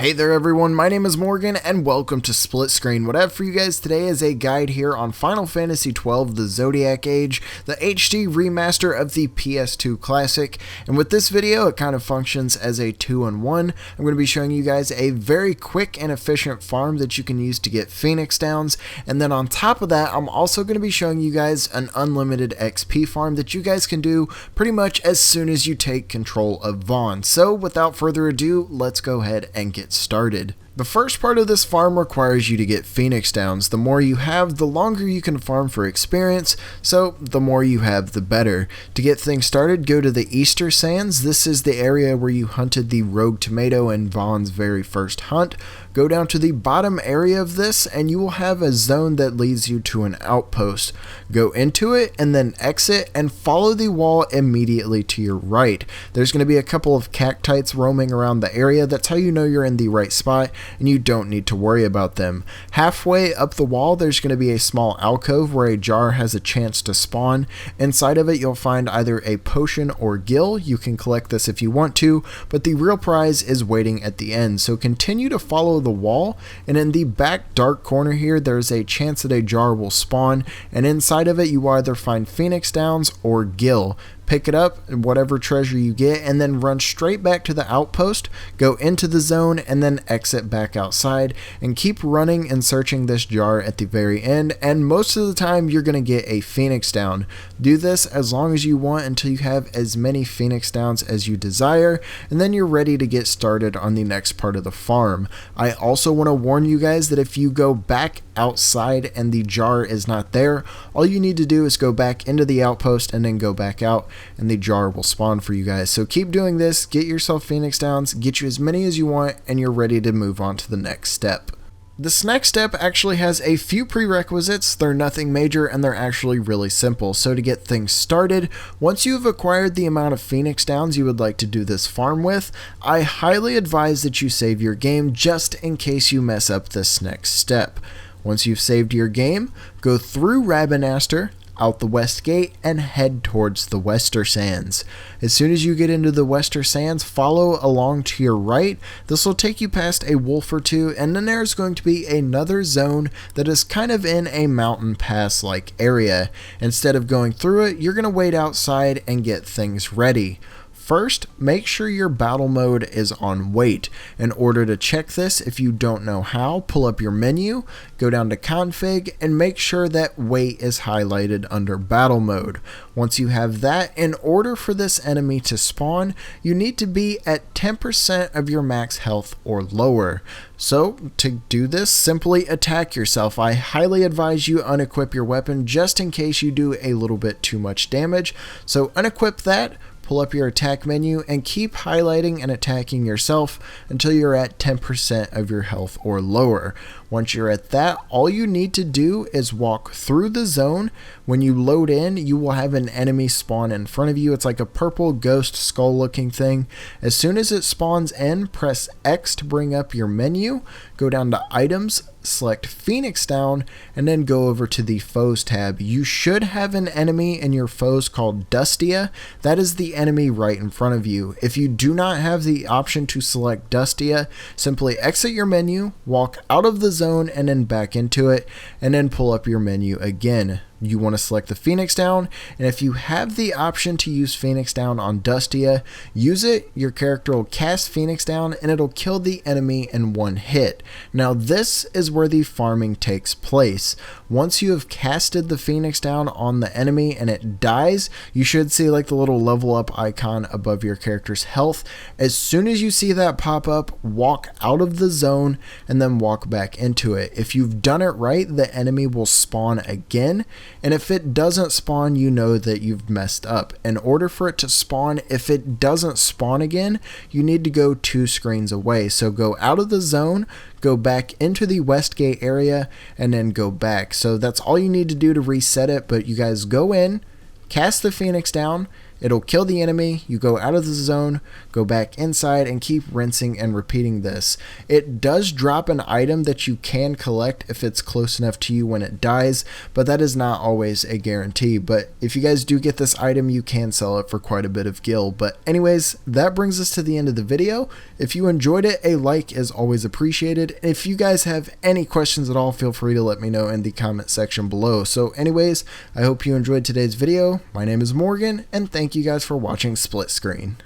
Hey there everyone, my name is Morgan and welcome to Split Screen. What I have for you guys today is a guide here on Final Fantasy XII The Zodiac Age, the HD remaster of the PS2 classic. And with this video, it kind of functions as a 2-in-1. I'm going to be showing you guys a very quick and efficient farm that you can use to get Phoenix Downs. And then on top of that, I'm also going to be showing you guys an unlimited XP farm that you guys can do pretty much as soon as you take control of Vaughn. So without further ado, let's go ahead and get started. The first part of this farm requires you to get Phoenix Downs. The more you have, the longer you can farm for experience, so the more you have, the better. To get things started, go to the Easter Sands. This is the area where you hunted the Rogue Tomato in Vaughn's very first hunt. Go down to the bottom area of this and you will have a zone that leads you to an outpost. Go into it and then exit and follow the wall immediately to your right. There's going to be a couple of cactites roaming around the area. That's how you know you're in the right spot and you don't need to worry about them. Halfway up the wall there's going to be a small alcove where a jar has a chance to spawn. Inside of it you'll find either a potion or gil. You can collect this if you want to, but the real prize is waiting at the end. So continue to follow the wall, and in the back dark corner here there's a chance that a jar will spawn, and inside of it you either find Phoenix Downs or gil. Pick it up, whatever treasure you get, and then run straight back to the outpost, go into the zone, and then exit back outside, and keep running and searching this jar at the very end, and most of the time you're going to get a Phoenix Down. Do this as long as you want until you have as many Phoenix Downs as you desire, and then you're ready to get started on the next part of the farm. I also want to warn you guys that if you go back outside and the jar is not there, all you need to do is go back into the outpost and then go back out, and the jar will spawn for you guys. So keep doing this, get yourself Phoenix Downs, get you as many as you want, and you're ready to move on to the next step. This next step actually has a few prerequisites. They're nothing major and they're actually really simple. So to get things started, once you have acquired the amount of Phoenix Downs you would like to do this farm with, I highly advise that you save your game just in case you mess up this next step. Once you've saved your game, go through Rabanastre, out the west gate, and head towards the Wester Sands. As soon as you get into the Wester Sands, follow along to your right. This will take you past a wolf or two, and then there's going to be another zone that is kind of in a mountain pass like area. Instead of going through it, you're going to wait outside and get things ready. First, make sure your battle mode is on wait. In order to check this, if you don't know how, pull up your menu, go down to config, and make sure that wait is highlighted under battle mode. Once you have that, in order for this enemy to spawn, you need to be at 10% of your max health or lower. So, to do this, simply attack yourself. I highly advise you unequip your weapon just in case you do a little bit too much damage. So unequip that, pull up your attack menu, and keep highlighting and attacking yourself until you're at 10% of your health or lower. Once you're at that, all you need to do is walk through the zone. When you load in, you will have an enemy spawn in front of you. It's like a purple ghost skull looking thing. As soon as it spawns in, press X to bring up your menu, go down to items, select Phoenix Down, and then go over to the foes tab. You should have an enemy in your foes called Dustia. That is the enemy right in front of you. If you do not have the option to select Dustia, simply exit your menu, walk out of the zone and then back into it, and then pull up your menu again. You want to select the Phoenix Down, and if you have the option to use Phoenix Down on Dustia, use it. Your character will cast Phoenix Down and it'll kill the enemy in one hit. Now this is where the farming takes place. Once you have casted the Phoenix Down on the enemy and it dies, you should see like the little level up icon above your character's health. As soon as you see that pop up, walk out of the zone and then walk back into it. If you've done it right, the enemy will spawn again. And if it doesn't spawn, you know that you've messed up. In order for it to spawn, if it doesn't spawn again, you need to go 2 screens away. So go out of the zone, go back into the Westgate area, and then go back. So that's all you need to do to reset it. But you guys go in, cast the Phoenix Down, It'll kill the enemy, you go out of the zone, go back inside, and keep rinsing and repeating this. It does drop an item that you can collect if it's close enough to you when it dies, but that is not always a guarantee. But if you guys do get this item, you can sell it for quite a bit of gil. But anyways, that brings us to the end of the video. If you enjoyed it, a like is always appreciated. If you guys have any questions at all, feel free to let me know in the comment section below. So anyways, I hope you enjoyed today's video. My name is Morgan, and thank you guys for watching Split Screen.